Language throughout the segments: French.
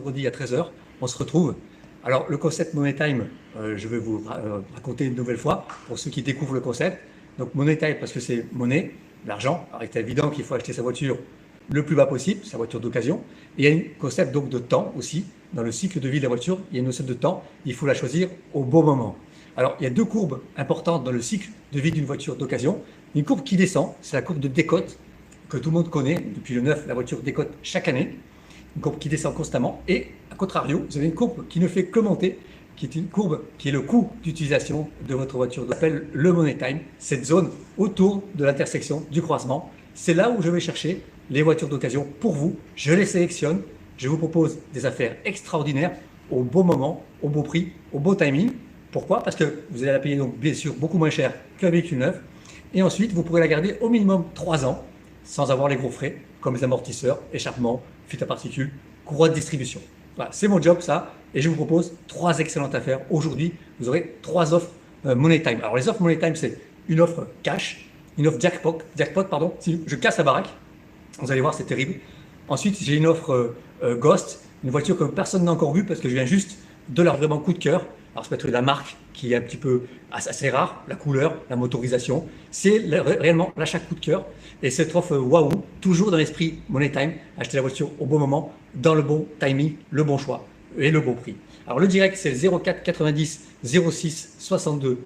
vendredi à 13 h, on se retrouve. Alors, le concept Money Time, je vais vous raconter une nouvelle fois pour ceux qui découvrent le concept. Donc, Money Time, parce que c'est monnaie, l'argent. Alors, il est évident qu'il faut acheter sa voiture le plus bas possible, sa voiture d'occasion. Et il y a un concept donc de temps aussi. Dans le cycle de vie de la voiture, il y a une notion de temps. Il faut la choisir au bon moment. Alors, il y a deux courbes importantes dans le cycle de vie d'une voiture d'occasion. Une courbe qui descend, c'est la courbe de décote que tout le monde connaît. Depuis le 9, la voiture décote chaque année. Une courbe qui descend constamment. Et à contrario, vous avez une courbe qui ne fait que monter, qui est une courbe qui est le coût d'utilisation de votre voiture. On appelle le Money Time, cette zone autour de l'intersection du croisement. C'est là où je vais chercher les voitures d'occasion pour vous. Je les sélectionne. Je vous propose des affaires extraordinaires au bon moment, au bon prix, au bon timing. Pourquoi? Parce que vous allez la payer donc bien sûr beaucoup moins cher qu'un véhicule neuf. Et ensuite, vous pourrez la garder au minimum 3 ans sans avoir les gros frais comme les amortisseurs, échappements, fuite à particules, courroie de distribution. Voilà, c'est mon job ça. Et je vous propose 3 excellentes affaires. Aujourd'hui, vous aurez 3 offres Money Time. Alors les offres Money Time, c'est une offre cash, une offre jackpot, pardon. Si je casse la baraque, vous allez voir, c'est terrible. Ensuite, j'ai une offre Ghost, une voiture que personne n'a encore vue parce que je viens juste de leur vraiment coup de cœur. Alors, ça peut être la marque qui est un petit peu assez rare, la couleur, la motorisation. C'est réellement l'achat coup de cœur. Et cette offre waouh, toujours dans l'esprit Money Time, acheter la voiture au bon moment, dans le bon timing, le bon choix et le bon prix. Alors, le direct, c'est le 04 90 06 62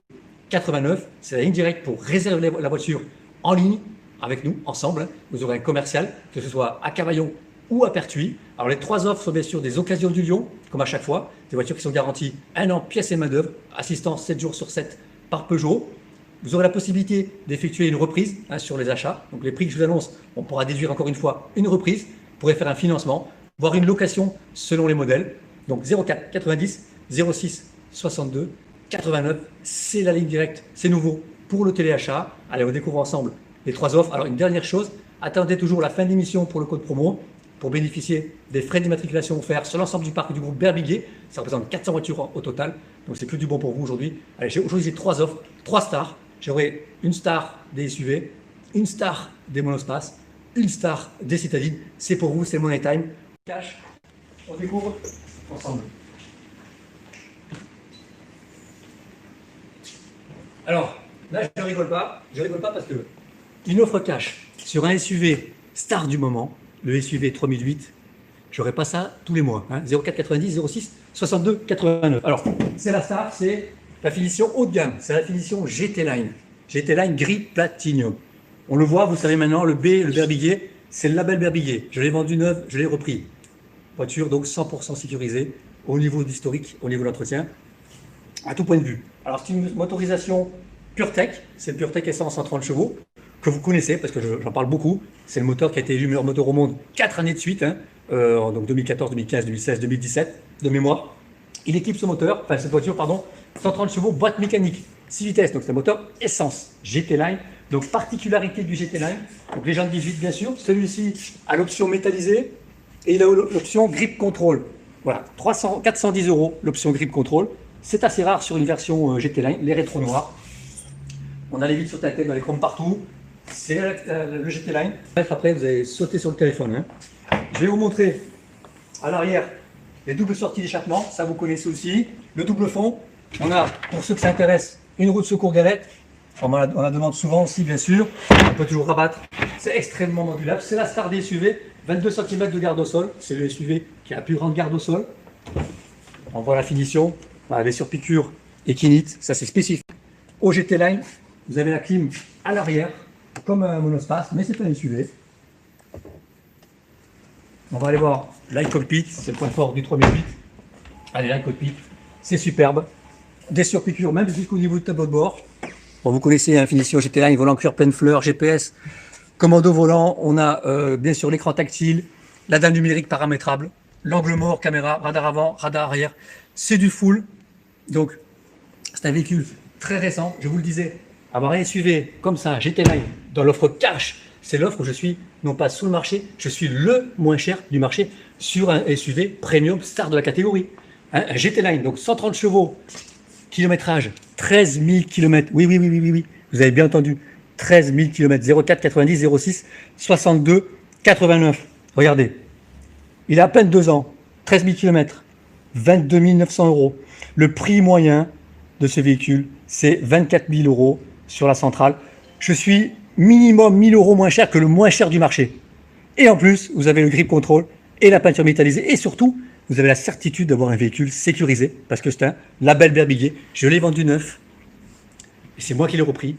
89. C'est la ligne directe pour réserver la voiture en ligne avec nous, ensemble. Vous aurez un commercial, que ce soit à Cavaillon ou à Pertuis. Alors les 3 offres sont bien sûr des occasions du Lion, comme à chaque fois, des voitures qui sont garanties 1 an, pièces et main d'œuvre, assistance 7 jours sur 7 par Peugeot. Vous aurez la possibilité d'effectuer une reprise sur les achats. Donc les prix que je vous annonce, on pourra déduire encore une fois une reprise. Vous pourrez faire un financement, voire une location selon les modèles. Donc 04 90 06 62 89, c'est la ligne directe, c'est nouveau pour le téléachat. Allez, on découvre ensemble les 3 offres. Alors une dernière chose, attendez toujours la fin de l'émission pour le code promo pour bénéficier des frais d'immatriculation offerts sur l'ensemble du parc du groupe Berbiguier. Ça représente 400 voitures au total, donc c'est que du bon pour vous aujourd'hui. Allez, aujourd'hui j'ai 3 offres, 3 stars. J'aurai une star des SUV, une star des monospaces, une star des citadines. C'est pour vous, c'est Money Time. Cash, on découvre ensemble. Alors, là je rigole pas parce que une offre cash sur un SUV star du moment, le SUV 3008, j'aurais pas ça tous les mois. 04 90 06 62 89. Alors, c'est la star, c'est la finition haut de gamme, c'est la finition GT Line. GT Line gris platinum. On le voit, vous savez maintenant, le B, le Berbiguier, c'est le label Berbiguier. Je l'ai vendu neuf, je l'ai repris. Voiture donc 100% sécurisée au niveau d'historique, au niveau de l'entretien, à tout point de vue. Alors, c'est une motorisation PureTech, c'est le PureTech essence 130 chevaux. Que vous connaissez parce que j'en parle beaucoup. C'est le moteur qui a été élu meilleur moteur au monde 4 années de suite, donc 2014, 2015, 2016, 2017 de mémoire. Il équipe ce moteur, enfin cette voiture, pardon, 130 chevaux, boîte mécanique, 6 vitesses, donc c'est un moteur essence, GT Line. Donc particularité du GT Line, donc les jantes 18 bien sûr, celui-ci a l'option métallisée et il a l'option grip control. Voilà, 410 € l'option grip control. C'est assez rare sur une version GT Line, les rétros noirs. On a les vitres sur ta tête, on a les chromes partout. C'est le GT Line. Bref, après, vous allez sauter sur le téléphone. Je vais vous montrer à l'arrière les doubles sorties d'échappement. Ça, vous connaissez aussi. Le double fond. On a, pour ceux qui s'intéressent, une roue de secours galette. On la demande souvent aussi, bien sûr. On peut toujours rabattre. C'est extrêmement modulable. C'est la star des SUV. 22 cm de garde au sol. C'est le SUV qui a la plus grande garde au sol. On voit la finition. Voilà, les surpiqûres et kinit. Ça, c'est spécifique au GT Line. Vous avez la clim à l'arrière, comme un monospace, mais c'est pas un SUV. On va aller voir l'iCockpit, c'est le point fort du 3008. Allez, l'iCockpit, c'est superbe. Des surpiqûres, même jusqu'au niveau du tableau de bord. Bon, vous connaissez la finition GT Line, volant cuir pleine fleur, GPS, commando volant. On a bien sûr l'écran tactile, la dalle numérique paramétrable, l'angle mort, caméra, radar avant, radar arrière. C'est du full. Donc, c'est un véhicule très récent, je vous le disais. Avoir un SUV comme ça, GT Line, dans l'offre cash, c'est l'offre où je suis, non pas sous le marché, je suis le moins cher du marché sur un SUV premium star de la catégorie. Un GT Line, donc 130 chevaux, kilométrage, 13 000 km. Oui, vous avez bien entendu, 13 000 km, 04 90 06 62 89. Regardez, il a à peine 2 ans. 13 000 km, 22 900 euros. Le prix moyen de ce véhicule, c'est 24 000 euros sur la centrale. Je suis minimum 1000 euros moins cher que le moins cher du marché. Et en plus, vous avez le grip control et la peinture métallisée. Et surtout, vous avez la certitude d'avoir un véhicule sécurisé parce que c'est un label Berbiguier. Je l'ai vendu neuf et c'est moi qui l'ai repris.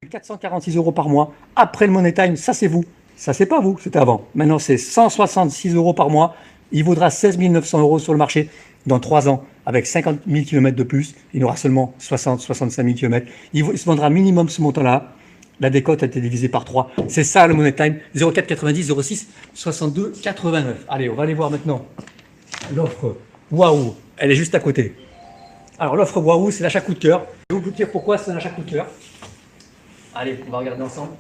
446 euros par mois après le Money Time, ça c'est vous. Ça c'est pas vous, c'était avant. Maintenant c'est 166 euros par mois. Il vaudra 16 900 euros sur le marché dans 3 ans. Avec 50 000 km de plus, il aura seulement 60-65 000 km. Il se vendra minimum ce montant-là. La décote a été divisée par 3. C'est ça le Money Time. 04 90 06 62 89. Allez, on va aller voir maintenant l'offre Waouh. Elle est juste à côté. Alors l'offre Waouh, c'est l'achat coup de cœur. Je vais vous dire pourquoi c'est un achat coup de cœur. Allez, on va regarder ensemble.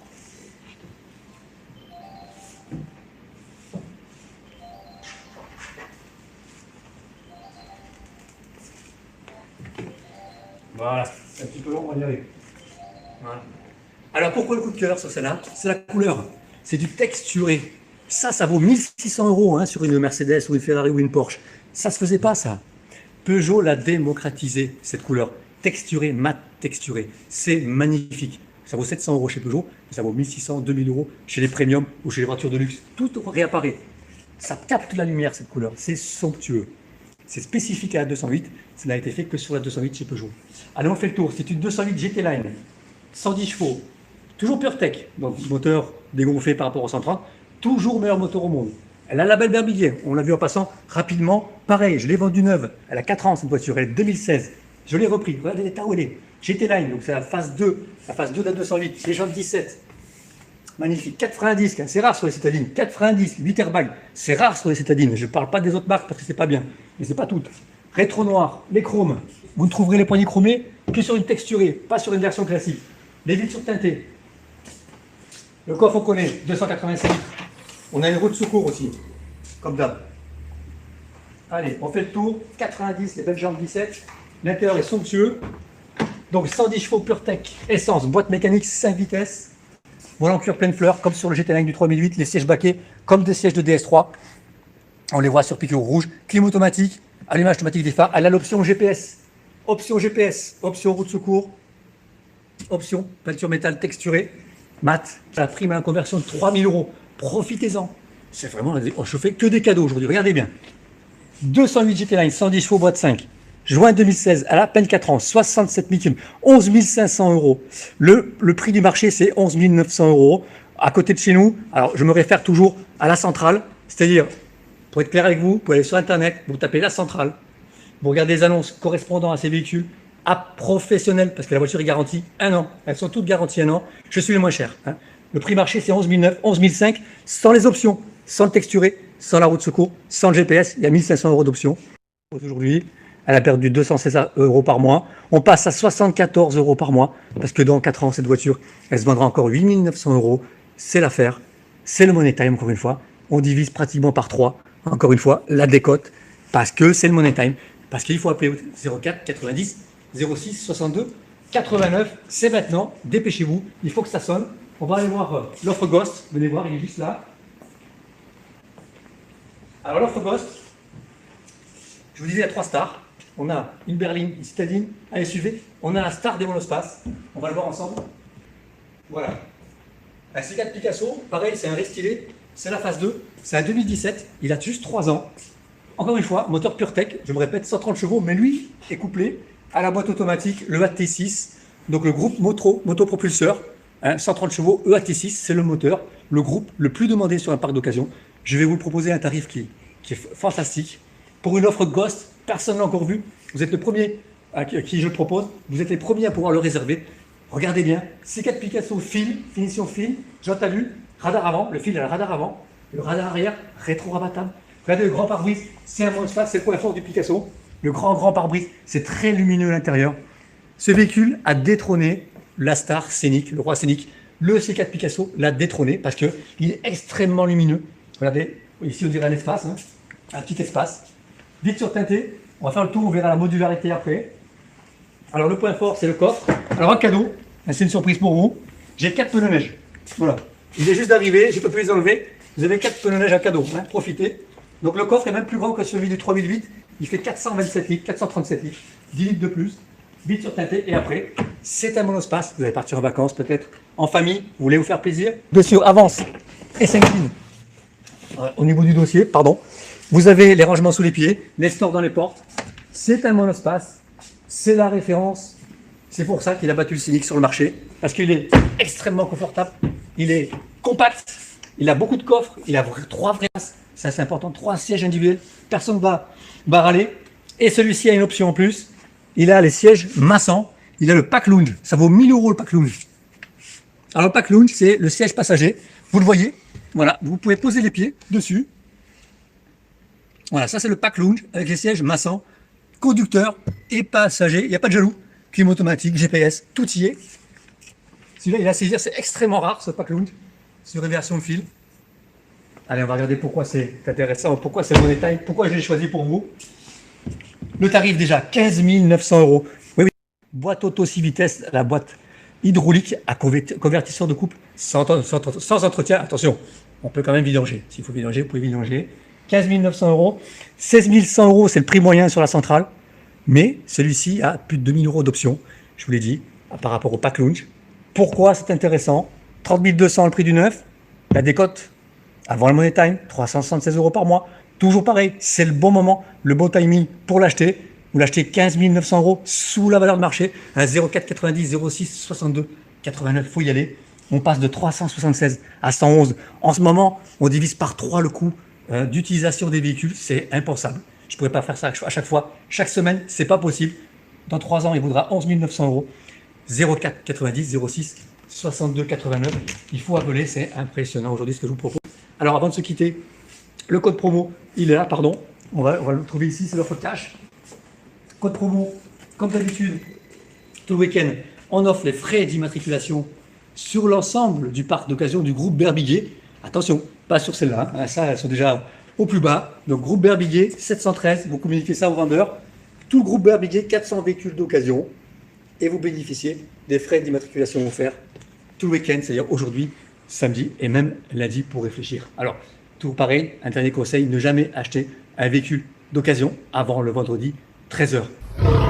Voilà, c'est un petit peu long, on va y aller. Voilà. Alors pourquoi le coup de cœur sur celle-là? C'est la couleur, c'est du texturé. Ça vaut 1600 euros hein, sur une Mercedes ou une Ferrari ou une Porsche. Ça se faisait pas ça. Peugeot l'a démocratisé, cette couleur. Texturé, mat texturé. C'est magnifique. Ça vaut 700 euros chez Peugeot, ça vaut 1600, 2000 euros chez les premiums ou chez les voitures de luxe. Tout réapparaît. Ça capte la lumière, cette couleur. C'est somptueux. C'est spécifique à la 208. Ça n'a été fait que sur la 208 chez Peugeot. Allez, on fait le tour. C'est une 208 GT Line, 110 chevaux, toujours PureTech, donc moteur dégonflé par rapport au 130, toujours meilleur moteur au monde. Elle a la label Berbiguier, on l'a vu en passant rapidement. Pareil, je l'ai vendue neuve. Elle a 4 ans cette voiture, elle est 2016. Je l'ai repris. Regardez l'état où elle est. GT Line, donc c'est la phase 2. La phase 2 de la 208, les jantes 17. Magnifique. 4 freins à disque, hein. C'est rare sur les citadines. 4 freins à disque, 8 airbags. C'est rare sur les citadines. Je ne parle pas des autres marques parce que c'est pas bien. Mais c'est pas toutes. Rétro noir, les chromes. Vous ne trouverez les poignées chromées que sur une texturée, pas sur une version classique. Les vitres surteintées. Le coffre on connaît, 285 litres. On a une roue de secours aussi, comme d'hab. Allez, on fait le tour. 90, les belles jambes 17. L'intérieur est somptueux. Donc 110 chevaux PureTech, essence, boîte mécanique 5 vitesses. Volant cuir pleine fleur, comme sur le GT Line du 3008. Les sièges baquets, comme des sièges de DS3. On les voit sur piqueur rouge. Clim automatique, allumage automatique des phares. Elle a l'option GPS. Option GPS, option roue de secours. Option peinture métal texturée. Mat, la prime à la conversion de 3000 euros. Profitez-en. C'est vraiment, je fais que des cadeaux aujourd'hui. Regardez bien. 208 GT Line, 110 chevaux, boîte 5. Juin 2016, elle a à peine 4 ans, 67 000 km, 11 500 euros. Le prix du marché, c'est 11 900 euros. À côté de chez nous, alors je me réfère toujours à la centrale, c'est-à-dire, pour être clair avec vous, vous pouvez aller sur Internet, vous tapez la centrale, vous regardez les annonces correspondant à ces véhicules, à professionnel, parce que la voiture est garantie 1 an. Elles sont toutes garanties 1 an. Je suis le moins cher. Hein. Le prix marché, c'est 11 900, 11 500, sans les options, sans le texturé, sans la roue de secours, sans le GPS. Il y a 1500 euros d'options. Aujourd'hui, elle a perdu 216 euros par mois. On passe à 74 euros par mois, parce que dans 4 ans, cette voiture, elle se vendra encore 8 900 euros. C'est l'affaire. C'est le Money Time, encore une fois. On divise pratiquement par 3, encore une fois, la décote, parce que c'est le Money Time. Parce qu'il faut appeler 04 90 06 62 89. C'est maintenant. Dépêchez-vous. Il faut que ça sonne. On va aller voir l'offre Ghost. Venez voir, il est juste là. Alors, l'offre Ghost, je vous disais, il y a 3 stars. On a une berline, une citadine, un SUV. On a la star des monospaces. On va le voir ensemble. Voilà. Un C4 Picasso, pareil, c'est un restylé. C'est la phase 2. C'est un 2017. Il a juste 3 ans. Encore une fois, moteur PureTech. Je me répète, 130 chevaux, mais lui est couplé à la boîte automatique, le EAT6. Donc le groupe motopropulseur. 130 chevaux, EAT6, c'est le moteur. Le groupe le plus demandé sur un parc d'occasion. Je vais vous proposer un tarif qui est fantastique. Pour une offre Ghost, personne ne l'a encore vu. Vous êtes le premier à qui je le propose. Vous êtes les premiers à pouvoir le réserver. Regardez bien. C4 Picasso fil, finition fil, jante à vue, radar avant. Le fil a le radar avant. Le radar arrière, rétro-rabattable. Regardez le grand pare-brise. C'est un monospace, c'est le point fort du Picasso. Le grand pare-brise, c'est très lumineux à l'intérieur. Ce véhicule a détrôné la star scénique, le roi scénique. Le C4 Picasso l'a détrôné parce qu'il est extrêmement lumineux. Regardez, ici on dirait un espace, hein, un petit espace. Vite surteinté. On va faire le tour, on verra la modularité après. Alors le point fort, c'est le coffre. Alors un cadeau, c'est une surprise pour vous. J'ai 4 pneus neige. Voilà. Il est juste d'arriver, je ne peux plus les enlever. Vous avez 4 pneus neige à cadeau. Hein. Profitez. Donc le coffre est même plus grand que celui du 3008. Il fait 427 litres, 437 litres, 10 litres de plus, vitre surteintée. Et après, c'est un monospace. Vous allez partir en vacances peut-être, en famille, vous voulez vous faire plaisir. Le dossier avance et s'incline. Au niveau du dossier, pardon. Vous avez les rangements sous les pieds, les stores dans les portes. C'est un monospace, c'est la référence. C'est pour ça qu'il a battu le Scénic sur le marché, parce qu'il est extrêmement confortable, il est compact, il a beaucoup de coffres, il a 3 vraies places, ça c'est important, 3 sièges individuels, personne ne va râler. Et celui-ci a une option en plus, il a les sièges massants, il a le pack lounge, ça vaut 1000 € le pack lounge. Alors le pack lounge, c'est le siège passager, vous le voyez, voilà, vous pouvez poser les pieds dessus. Voilà, ça c'est le pack lounge avec les sièges massants, conducteur et passager, il n'y a pas de jaloux. Clim automatique, GPS, tout y est. Celui-là, il a à saisir, c'est extrêmement rare ce pack lounge sur une version de fil. Allez, on va regarder pourquoi c'est intéressant, pourquoi c'est Money Time, pourquoi je l'ai choisi pour vous. Le tarif déjà, 15 900 €. Oui, oui. Boîte auto 6 vitesses, la boîte hydraulique à convertisseur de couple sans entretien. Attention, on peut quand même vidanger. S'il faut vidanger, vous pouvez vidanger. 15 900 €. 16 100 €, c'est le prix moyen sur la centrale. Mais celui-ci a plus de 2000 € d'options, je vous l'ai dit, par rapport au pack lounge. Pourquoi c'est intéressant? 30 200 € le prix du neuf, la décote avant le Money Time, 376 € par mois. Toujours pareil, c'est le bon moment, le bon timing pour l'acheter. Vous l'achetez 15 900 € sous la valeur de marché, à 04 90 06 62 89, il faut y aller. On passe de 376 à 111. En ce moment, on divise par 3 le coût d'utilisation des véhicules, c'est impensable. Je ne pourrais pas faire ça à chaque fois, chaque semaine, c'est pas possible. Dans 3 ans, il vaudra 11 900 €. 04 90 06 62 89. Il faut appeler, c'est impressionnant aujourd'hui ce que je vous propose. Alors avant de se quitter, le code promo, il est là, pardon. On va le trouver ici, c'est l'offre cash. Code promo, comme d'habitude, tout le week-end, on offre les frais d'immatriculation sur l'ensemble du parc d'occasion du groupe Berbiguier. Attention, pas sur celle-là, hein. Ça, elles sont déjà au plus bas. Donc groupe Berbiguier 713, vous communiquez ça aux vendeurs. Tout le groupe Berbiguier, 400 véhicules d'occasion. Et vous bénéficiez des frais d'immatriculation offerts tout le week-end, c'est-à-dire aujourd'hui, samedi et même lundi pour réfléchir. Alors, toujours pareil, un dernier conseil, ne jamais acheter un véhicule d'occasion avant le vendredi 13 h.